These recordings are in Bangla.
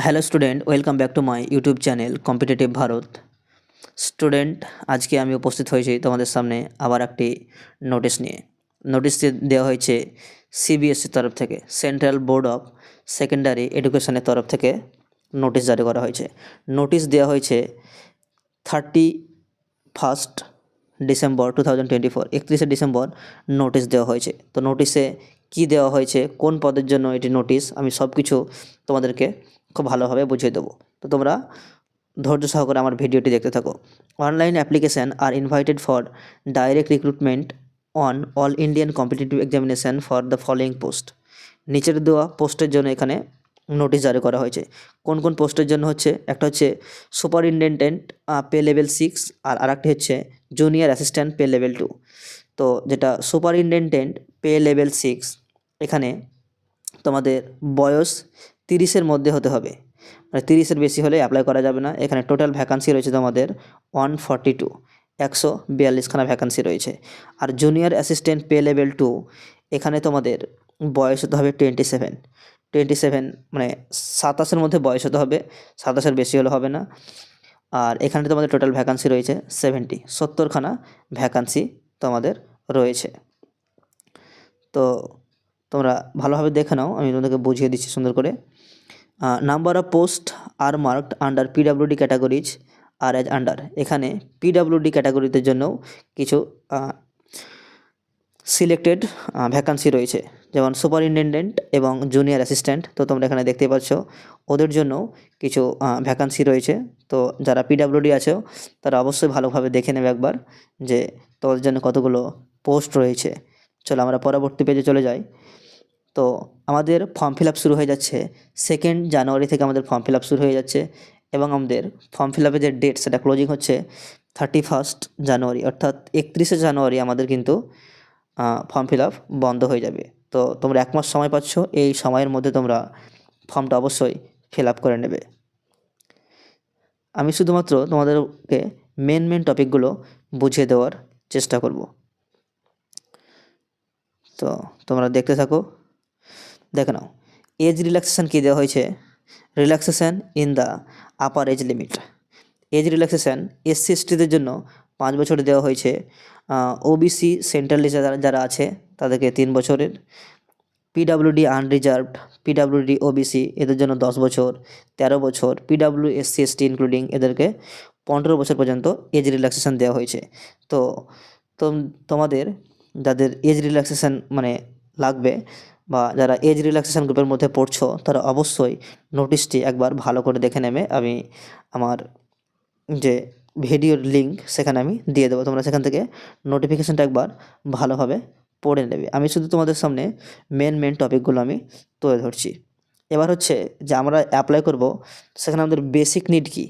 Hello student, welcome back to my YouTube channel competitive Bharat. Student, আজকে আমি উপস্থিত হয়েছি তোমাদের সামনে আবার একটি নোটিশ নিয়ে। নোটিশটি দেওয়া হয়েছে সিবিএসসির তরফ থেকে, সেন্ট্রাল বোর্ড অফ সেকেন্ডারি এডুকেশনের তরফ থেকে নোটিশ জারি করা হয়েছে। নোটিশ দেওয়া হয়েছে 31 ডিসেম্বর 2024, 31শে ডিসেম্বর নোটিশ দেওয়া হয়েছে। তো নোটিশে কি দেওয়া হয়েছে, কোন পদের জন্য এটি নোটিশ, আমি সব কিছু তোমাদেরকে খুব ভালোভাবে বুঝিয়ে দেবো। তো তোমরা ধৈর্য সহকারে আমার ভিডিওটি দেখতে থাকো। Online application are invited for direct recruitment on all Indian competitive examination for the following post. নিচের দেওয়া পোস্টের জন্য এখানে নোটিশ জারি করা হয়েছে। কোন কোন পোস্টের জন্য হচ্ছে, একটা হচ্ছে সুপারিনটেনডেন্ট পে লেভেল 6, আর আরেকটি হচ্ছে জুনিয়র অ্যাসিস্ট্যান্ট পে লেভেল 2। তো যেটা সুপারিনটেনডেন্ট পে লেভেল 6, এখানে তোমাদের বয়স 30-এর মধ্যে হতে হবে, মানে 30-এর বেশি হলে অ্যাপ্লাই করা যাবে না। এখানে টোটাল ভ্যাকান্সি রয়েছে তোমাদের 142, 142খানা ভ্যাকান্সি রয়েছে। আর জুনিয়র অ্যাসিস্ট্যান্ট পে লেভেল 2, এখানে তোমাদের বয়স হতে হবে 27, মানে 27-এর মধ্যে বয়স হতে হবে, 27-এর বেশি হলে হবে না। আর এখানে তোমাদের টোটাল ভ্যাকান্সি রয়েছে 70খানা ভ্যাকান্সি তোমাদের রয়েছে। তো তোমরা ভালোভাবে দেখে নাও, আমি তোমাদেরকে বুঝিয়ে দিচ্ছি সুন্দর করে। Number of post are marked under PWD categories are age under. এখানে পিডাব্লিউডি ক্যাটাগরিদের জন্যও কিছু সিলেক্টেড ভ্যাকান্সি রয়েছে, যেমন সুপারিনটেনডেন্ট এবং জুনিয়র অ্যাসিস্ট্যান্ট। তো তোমরা এখানে দেখতে পাচ্ছ ওদের জন্য কিছু ভ্যাকান্সি রয়েছে। তো যারা পিডাব্লিউডি আছো তারা অবশ্যই ভালোভাবে দেখে নেবে একবার যে তোমাদের জন্য কতগুলো পোস্ট রয়েছে। চলো আমরা পরবর্তী পেজে চলে যাই। তো আমাদের ফর্ম ফিল আপ শুরু হয়ে যাচ্ছে 2 জানুয়ারি থেকে, আমাদের ফর্ম ফিল আপ শুরু হয়ে যাচ্ছে এবং আমাদের ফর্ম ফিল আপের যে ডেট সেটা ক্লোজিং হচ্ছে 31 জানুয়ারি, অর্থাৎ 31শে জানুয়ারি আমাদের কিন্তু ফর্ম ফিল আপ বন্ধ হয়ে যাবে। তো তোমরা 1 মাস সময় পাচ্ছ, এই সময়ের মধ্যে তোমরা ফর্মটা অবশ্যই ফিল আপ করে নেবে। আমি শুধুমাত্র তোমাদেরকে মেন টপিকগুলো বুঝিয়ে দেওয়ার চেষ্টা করব। তো তোমরা দেখতে থাকো, দেখে নাও। এজ রিল্যাক্সেশন কী দেওয়া হয়েছে, relaxation in the upper age limit. Age relaxation SC এসটিদের জন্য 5 বছর দেওয়া হয়েছে। ওবিসি সেন্ট্রাল লিস্টে যারা আছে তাদেরকে 3 বছরের। পিডাব্লিউডি আনরিজার্ভড, পিডাব্লিউডি ওবিসি এদের জন্য 10 বছর, 13 বছর। পিডাব্লিউ এসসি এসটি ইনক্লুডিং এদেরকে 15 বছর পর্যন্ত এজ রিল্যাক্সেশন দেওয়া হয়েছে। তো তোমাদের যাদের এজ রিল্যাক্সেশন মানে লাগবে বা যারা এজ রিল্যাক্সেশন গ্রুপের মধ্যে পড়ছো, তারা অবশ্যই নোটিশটি একবার ভালো করে দেখে নেবে। আমি আমার যে ভিডিওর লিঙ্ক সেখানে আমি দিয়ে দেবো, তোমরা সেখান থেকে নোটিফিকেশানটা একবার ভালোভাবে পড়ে নেবে। আমি শুধু তোমাদের সামনে মেন টপিকগুলো আমি তুলে ধরছি। এবার হচ্ছে যে আমরা অ্যাপ্লাই করব, সেখানে আমাদের বেসিক নিড কী,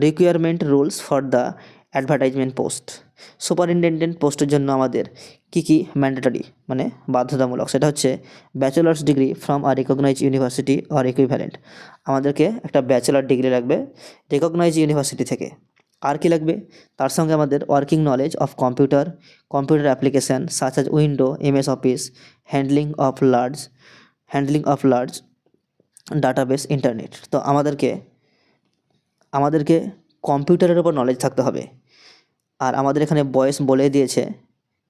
requirement rules for the advertisement post. Superintendent পোস্টের জন্য আমাদের কী ম্যান্ডেটরি মানে বাধ্যতামূলক, সেটা হচ্ছে bachelor's degree from a recognise university or equivalent. আমাদেরকে একটা ব্যাচেলার ডিগ্রি লাগবে রিকগনাইজ ইউনিভার্সিটি থেকে। আর কি লাগবে, তার সঙ্গে আমাদের working knowledge of computer application such as window, MS office, handling of large database, internet. তো আমাদেরকে কম্পিউটারের ওপর নলেজ থাকতে হবে। আর আমাদের এখানে বয়স বলে দিয়েছে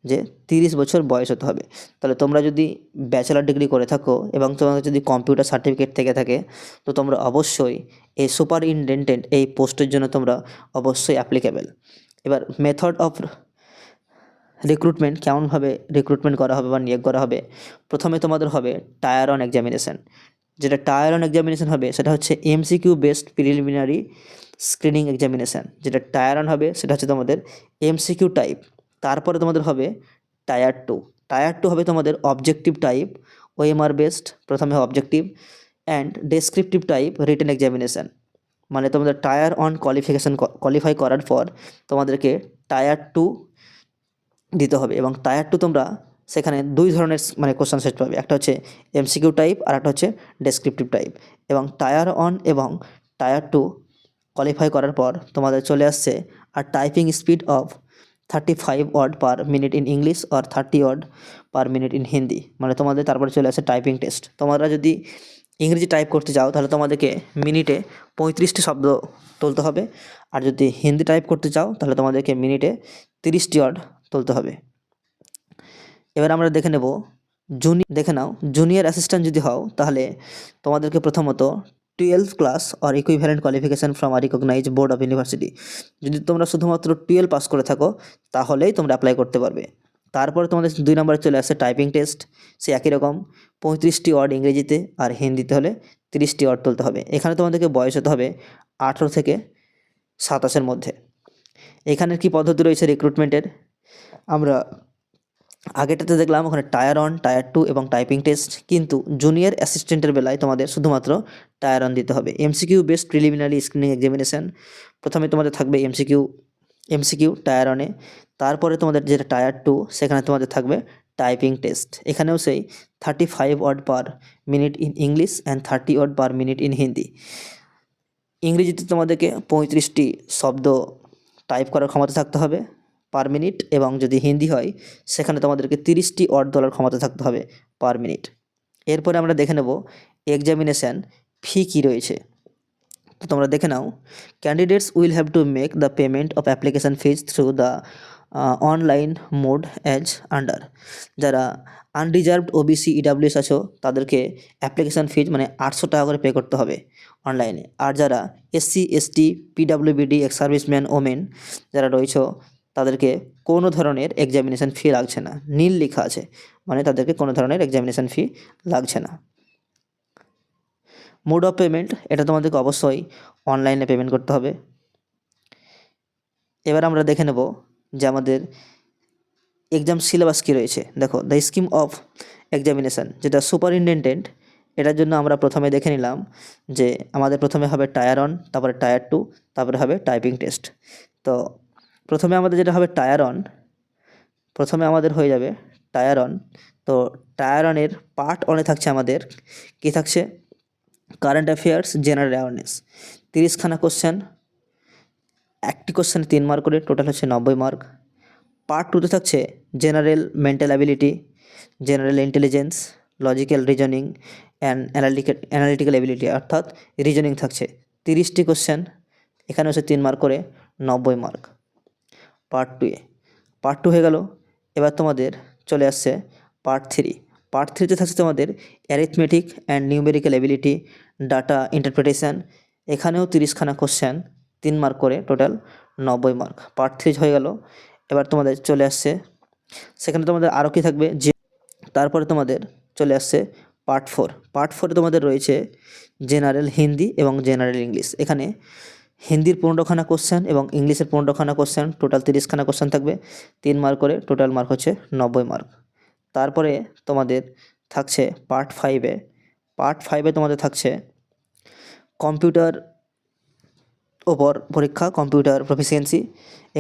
যে 30 বছর বয়স হতে হবে। তাহলে তোমরা যদি ব্যাচেলার ডিগ্রি করে থাকো এবং তোমাদের যদি কম্পিউটার সার্টিফিকেট থেকে থাকে, তো তোমরা অবশ্যই এই সুপারিনটেনডেন্ট এই পোস্টের জন্য তোমরা অবশ্যই অ্যাপ্লিকেবল। এবার মেথড অফ রিক্রুটমেন্ট, কেমনভাবে রিক্রুটমেন্ট করা হবে বা নিয়োগ করা হবে। প্রথমে তোমাদের হবে টায়ার অন এক্সামিনেশান। যেটা টায়ার অন এক্সামিনেশান হবে সেটা হচ্ছে MCQ based preliminary screening examination. যেটা টায়ার অন হবে সেটা হচ্ছে তোমাদের এমসিকিউ টাইপ। তারপরে তোমাদের হবে টায়ার টু হবে তোমাদের অবজেক্টিভ টাইপ, ওএমআর বেসড। প্রথমে objective and descriptive type written examination. মানে তোমাদের টায়ার অন কোয়ালিফাই করার পর তোমাদেরকে টায়ার 2 দিতে হবে। এবং টায়ার 2 তোমরা সেখানে 2 ধরনের মানে কোশ্চেন সেট পাবে, একটা হচ্ছে এমসিকিউ টাইপ আর একটা হচ্ছে ডেসক্রিপটিভ টাইপ। এবং টায়ার 1 এবং টায়ার 2 কোয়ালিফাই করার পর তোমাদের চলে আসছে আর typing speed of 35 word per minute in English আর 30 word per minute in Hindi. মানে তোমাদের তারপরে চলে আসে টাইপিং টেস্ট। তোমরা যদি ইংরেজি টাইপ করতে যাও তাহলে তোমাদেরকে মিনিটে 35টি শব্দ তুলতে হবে, আর যদি হিন্দি টাইপ করতে চাও তাহলে তোমাদেরকে মিনিটে 30টি ওয়ার্ড তুলতে হবে। এবার আমরা দেখে নেব দেখে নাও জুনিয়র অ্যাসিস্ট্যান্ট যদি হও তাহলে তোমাদেরকে প্রথমত 12 class or equivalent qualification from a recognise board of university. যদি তোমরা শুধুমাত্র 12 পাস করে থাকো তাহলেই তোমরা অ্যাপ্লাই করতে পারবে। তারপরে তোমাদের 2 নম্বরে চলে আসে টাইপিং টেস্ট, সে একই রকম 35টি ওয়ার্ড ইংরেজিতে, আর হিন্দিতে হলে 30টি ওয়ার্ড তুলতে হবে। এখানে তোমাদেরকে বয়স হতে হবে 18 থেকে 27-এর মধ্যে। এখানের কি পদ্ধতি রয়েছে রিক্রুটমেন্টের, আমরা আগেটাতে দেখলাম ওখানে টায়ার 1, টায়ার 2 এবং টাইপিং টেস্ট, কিন্তু জুনিয়র অ্যাসিস্ট্যান্টের বেলায় তোমাদের শুধুমাত্র টায়ার 1 দিতে হবে। MCQ based preliminary screening examination, প্রথমে তোমাদের থাকবে এমসিকিউ টায়ার 1-এ, তারপরে তোমাদের যেটা টায়ার 2 সেখানে তোমাদের থাকবে টাইপিং টেস্ট। এখানেও সেই 35 word per minute in English and 30 word per minute in Hindi. ইংরেজিতে তোমাদেরকে 35টি শব্দ টাইপ করার ক্ষমতা থাকতে হবে পার মিনিট, এবং যদি হিন্দি হয় সেখানে তোমাদেরকে 30টি ওয়ার্ড তোলার ক্ষমতা থাকতে হবে পার মিনিট। এরপরে আমরা দেখে নেব এক্সামিনেশান ফি কী রয়েছে। তো তোমরা দেখে নাও, candidates will have to make the payment of application fees through the online mode as under. যারা আনরিজার্ভড ওবিসি ইডাব্লিউএস আছো তাদেরকে অ্যাপ্লিকেশান ফিজ মানে 800 টাকা করে পে করতে হবে অনলাইনে। আর যারা SC ST পিডাব্লিউবিডি ex serviceman women যারা রয়েছে তাদেরকে কোনো ধরনের এক্সামিনেশান ফি লাগছে না, নীল লেখা আছে, মানে তাদেরকে কোনো ধরনের এক্সামিনেশান ফি লাগছে না। মোড অফ পেমেন্ট, এটা তোমাদেরকে অবশ্যই অনলাইনে পেমেন্ট করতে হবে। এবার আমরা দেখে নেব যে আমাদের এক্সাম সিলেবাস কী রয়েছে। দেখো, দ্য স্কিম অফ এক্সামিনেশান যেটা সুপারিনটেন্ডেন্ট, এটার জন্য আমরা প্রথমে দেখে নিলাম যে আমাদের প্রথমে হবে টায়ার 1, তারপরে টায়ার 2, তারপরে হবে টাইপিং টেস্ট। তো প্রথমে আমাদের যেটা হবে টায়ার 1, প্রথমে আমাদের হয়ে যাবে টায়ার 1। তো টায়ার 1-এর পার্ট 1-এ থাকছে আমাদের কী থাকছে, কারেন্ট অ্যাফেয়ার্স, জেনারেল অ্যাওয়ারনেস, 30খানা কোশ্চেন, একটি কোশ্চেনে 3 মার্ক করে, টোটাল হচ্ছে 90 মার্ক। পার্ট 2-তে থাকছে general mental ability, general intelligence, logical reasoning and analytical ability, অর্থাৎ রিজনিং থাকছে 30টি কোশ্চেন, এখানে হচ্ছে 3 মার্ক করে, 90 মার্ক পার্ট 2-এ। পার্ট 2 হয়ে গেল। এবার তোমাদের চলে আসছে পার্ট 3। পার্ট 3-তে থাকছে তোমাদের arithmetic and numerical ability, data interpretation, এখানেও 30খানা কোশ্চেন, 3 মার্ক করে, টোটাল 90 মার্ক। পার্ট 3 হয়ে গেল। এবার তোমাদের চলে আসছে, সেখানে তোমাদের আরও কী থাকবে যে, তারপরে তোমাদের চলে আসছে পার্ট 4। পার্ট 4-এ তোমাদের রয়েছে জেনারেল হিন্দি এবং জেনারেল ইংলিশ। এখানে হিন্দির 15খানা কোশ্চেন এবং ইংলিশের 15খানা কোশ্চেন, টোটাল 30খানা কোশ্চেন থাকবে, 3 মার্ক করে, টোটাল মার্ক হচ্ছে 90 মার্ক। তারপরে তোমাদের থাকছে পার্ট 5-এ। পার্ট 5-এ তোমাদের থাকছে কম্পিউটার ওপর পরীক্ষা, কম্পিউটার প্রফিসিয়েন্সি,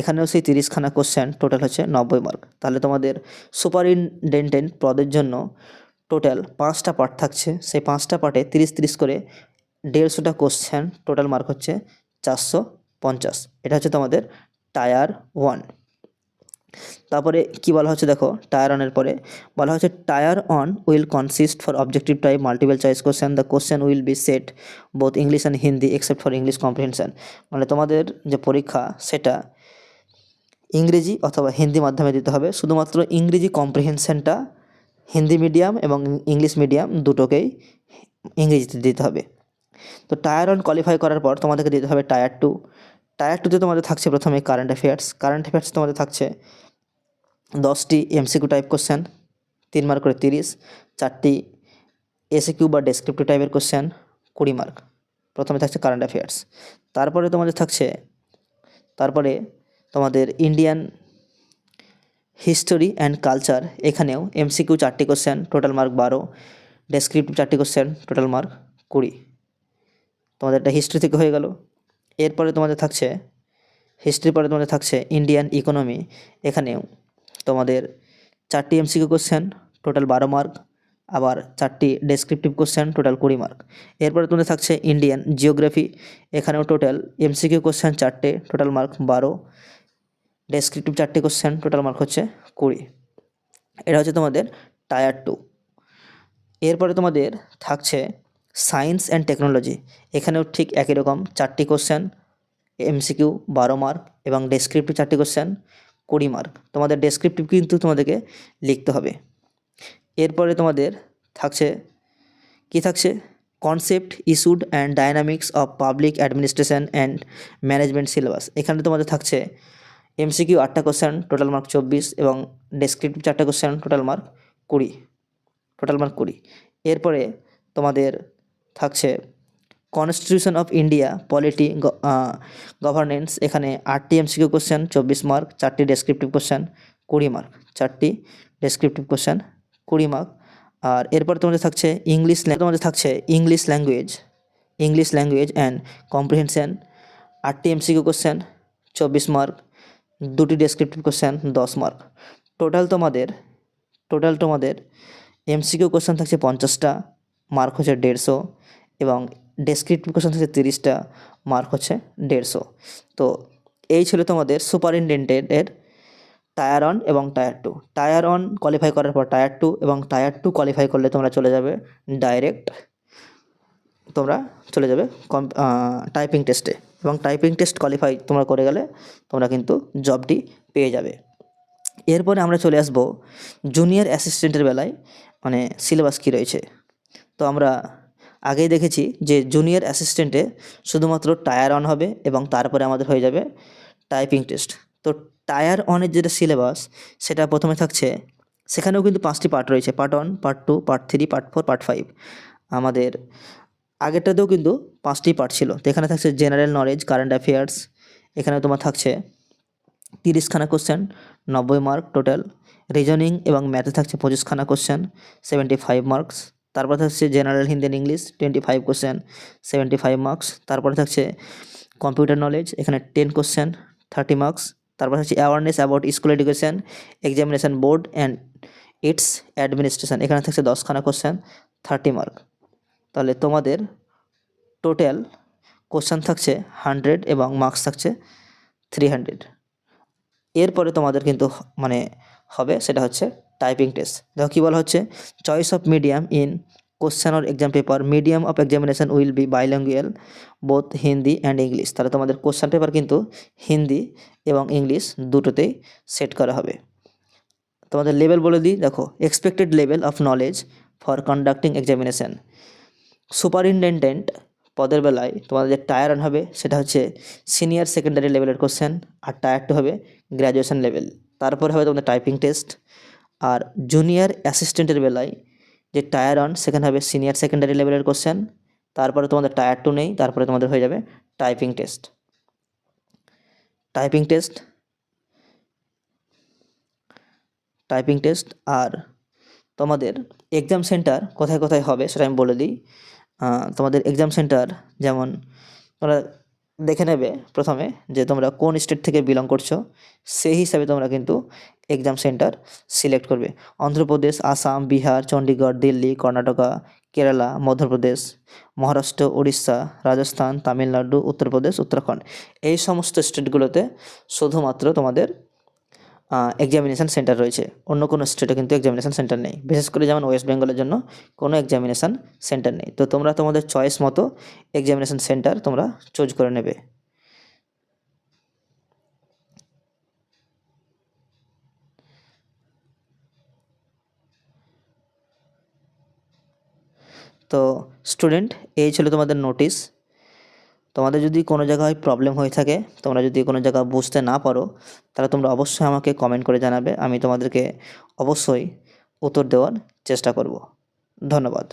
এখানেও সেই 30খানা কোশ্চেন, টোটাল হচ্ছে 90 মার্ক। তাহলে তোমাদের সুপারিনটেন্ডেন্ট পদের জন্য টোটাল 5টা পার্ট থাকছে, সেই 5টা পার্টে 30 করে 150টা কোশ্চেন, টোটাল মার্ক হচ্ছে 450। এটা হচ্ছে তোমাদের টায়ার 1। তারপরে কি বলা হচ্ছে দেখো, টায়ার 1-এর পরে বলা হচ্ছে tyre 1 will consist for objective type multiple choice question, the question will be set both English and Hindi except for English comprehension. মানে তোমাদের যে পরীক্ষা সেটা ইংরেজি অথবা হিন্দি মাধ্যমে দিতে হবে, শুধুমাত্র ইংরেজি কম্প্রিহেনশনটা হিন্দি মিডিয়াম এবং ইংলিশ মিডিয়াম দুটোকেই ইংরেজিতে দিতে হবে। তো টায়ার 1 কোয়ালিফাই করার পর তোমাদেরকে দিতে হবে টায়ার 2। টায়ার 2-তে তোমাদের থাকছে প্রথমে কারেন্ট অ্যাফেয়ার্স। কারেন্ট অ্যাফেয়ার্স তোমাদের থাকছে 10টি এমসিকিউ টাইপ কোশ্চেন, 3 মার্ক করে 30, 4টি এসিকিউ বা ডেসক্রিপটিভ টাইপের কোশ্চেন, 20 মার্ক। প্রথমে থাকছে কারেন্ট অ্যাফেয়ার্স। তারপরে তোমাদের ইন্ডিয়ান হিস্টোরি অ্যান্ড কালচার, এখানেও এমসিকিউ 4টি কোশ্চেন, টোটাল মার্ক 12, ডেসক্রিপটিভ 4টি কোশ্চেন, টোটাল মার্ক 20। তোমাদের একটা হিস্ট্রি থেকে হয়ে গেল। এরপরে তোমাদের থাকছে হিস্ট্রির পরে তোমাদের থাকছে ইন্ডিয়ান ইকোনমি, এখানেও তোমাদের 4টি এমসিকিউ কোশ্চেন, টোটাল 12 মার্ক, আবার 4টি ডেসক্রিপটিভ কোশ্চেন, টোটাল 20 মার্ক। এরপরে তোমাদের থাকছে ইন্ডিয়ান জিওগ্রাফি, এখানেও টোটাল এমসিকিউ কোশ্চেন 4টে, টোটাল মার্ক 12, ডেসক্রিপটিভ 4টি কোশ্চেন, টোটাল মার্ক হচ্ছে 20। এটা হচ্ছে তোমাদের টায়ার 2। এরপরে তোমাদের থাকছে সায়েন্স অ্যান্ড টেকনোলজি, এখানেও ঠিক একই রকম 4টি কোশ্চেন, এমসিকিউ 12 মার্ক এবং ডেসক্রিপটিভ 4টি কোশ্চেন 20 মার্ক। তোমাদের ডেসক্রিপটিভ কিন্তু তোমাদেরকে লিখতে হবে। এরপরে তোমাদের থাকছে concept, issued and dynamics of public administration and management syllabus. এখানে তোমাদের থাকছে এমসিকিউ 8টা কোশ্চেন, টোটাল মার্ক 24 এবং ডেসক্রিপটিভ 4টা কোশ্চেন, টোটাল মার্ক 20। এরপরে তোমাদের থাকছে constitution of India polity governance. এখানে 8টি এমসিকিউ কোশ্চেন 24 মার্ক, 4টি ডেসক্রিপটিভ কোশ্চেন 20 মার্ক, 4টি ডেসক্রিপটিভ কোশ্চেন 20 মার্ক। আর এরপর তোমাদের থাকছে ইংলিশ ল্যাঙ্গুয়েজ অ্যান্ড কম্প্রিহেনশন, 8টি এমসিকিউ কোশ্চেন 24 মার্ক, 2টি ডেসক্রিপটিভ কোশ্চেন 10 মার্ক। টোটাল তোমাদের এমসিকিউ কোশ্চেন থাকছে 50টা, মার্ক হচ্ছে 150, এবং ডেসক্রিপটিভ কোশ্চেন থাকছে 30টা, মার্ক হচ্ছে 150। তো এই ছিল তোমাদের সুপারিনটেন্ডেন্টের টায়ার 1 এবং টায়ার 2। টায়ার 1 কোয়ালিফাই করার পর টায়ার 2, এবং টায়ার 2 কোয়ালিফাই করলে তোমরা চলে যাবে ডাইরেক্ট টাইপিং টেস্টে, এবং টাইপিং টেস্ট কোয়ালিফাই তোমরা করে গেলে তোমরা কিন্তু জবটি পেয়ে যাবে। এরপরে আমরা চলে আসব জুনিয়র অ্যাসিস্ট্যান্টের বেলায়, মানে সিলেবাস কী রয়েছে। তো আমরা আগেই দেখেছি যে জুনিয়র অ্যাসিস্ট্যান্টে শুধুমাত্র টায়ার 1 হবে এবং তারপরে আমাদের হয়ে যাবে টাইপিং টেস্ট। তো টায়ার 1-এর যেটা সিলেবাস সেটা প্রথমে থাকছে, সেখানেও কিন্তু 5টি পার্ট রয়েছে, part 1, part 2, part 3, part 4, part 5। আমাদের আগেরটাতেও কিন্তু 5টি পার্ট ছিল। তো এখানে থাকছে জেনারেল নলেজ, কারেন্ট অ্যাফেয়ার্স, এখানে তোমার থাকছে 30খানা কোশ্চেন, 90 মার্ক টোটাল। রিজনিং এবং ম্যাথে থাকছে 25খানা কোশ্চেন, 75 মার্কস। তারপর থাকছে general Hindi and English, 25 question, 75 marks. তারপরে থাকছে কম্পিউটার নলেজ, এখানে 10 কোশ্চেন, 30 মার্কস। তারপর থাকছে awareness about school education, examination board and it's administration, এখানে থাকছে 10খানা কোশ্চেন, 30 মার্ক। তাহলে তোমাদের টোটাল কোশ্চেন থাকছে 100 এবং মার্কস থাকছে 300। এরপরে তোমাদের কিন্তু হবে সেটা হচ্ছে টাইপিং টেস্ট। দেখো কী বলা হচ্ছে, choice of medium in question or exam paper, medium of examination will be বাইল্যাঙ্গুয়াল both Hindi and English. তাহলে তোমাদের কোশ্চেন পেপার কিন্তু হিন্দি এবং ইংলিশ দুটোতেই সেট করা হবে। তোমাদের লেভেল বলে দিই, দেখো expected level of knowledge for conducting examination. Superintendent পদের বেলায় তোমাদের যে টায়ার 1 হবে সেটা হচ্ছে সিনিয়র সেকেন্ডারি লেভেলের কোশ্চেন, আর টায়ার 2 হবে গ্র্যাজুয়েশন লেভেল। তারপরে হবে তোমাদের টাইপিং টেস্ট। আর জুনিয়র অ্যাসিস্ট্যান্টের বেলায় যে টায়ার 1 সেখানে হবে সিনিয়র সেকেন্ডারি লেভেলের কোশ্চেন, তারপরে তোমাদের টায়ার 2 নেই, তারপরে তোমাদের হয়ে যাবে টাইপিং টেস্ট। আর তোমাদের এক্সাম সেন্টার কোথায় কোথায় হবে সেটা আমি বলে দিই। তোমাদের এক্সাম সেন্টার যেমন তোমরা দেখে নেবে প্রথমে যে তোমরা কোন স্টেট থেকে বিলং করছো, সেই হিসাবে তোমরা কিন্তু এক্সাম সেন্টার সিলেক্ট করবে। অন্ধ্রপ্রদেশ, আসাম, বিহার, চণ্ডীগড়, দিল্লি, কর্ণাটকা, কেরালা, মধ্যপ্রদেশ, মহারাষ্ট্র, উড়িষ্যা, রাজস্থান, তামিলনাড়ু, উত্তরপ্রদেশ, উত্তরাখণ্ড, এই সমস্ত স্টেটগুলোতে শুধুমাত্র তোমাদের এক্সামিনেশান সেন্টার রয়েছে। অন্য কোনো স্টেটে কিন্তু এক্সামিনেশান সেন্টার নেই। বিশেষ করে যেমন ওয়েস্ট বেঙ্গলের জন্য কোনো এক্সামিনেশান সেন্টার নেই। তো তোমরা তোমাদের চয়েস মতো এক্সামিনেশান সেন্টার তোমরা চুজ করে নেবে। তো স্টুডেন্ট, এই ছিল তোমাদের নোটিশ। তোমাদের যদি কোনো জায়গায় প্রবলেম হয়ে থাকে, তোমরা যদি কোনো জায়গা বুঝতে না পারো, তাহলে তোমরা অবশ্যই আমাকে কমেন্ট করে জানাবে। আমি তোমাদেরকে অবশ্যই উত্তর দেওয়ার চেষ্টা করব। ধন্যবাদ।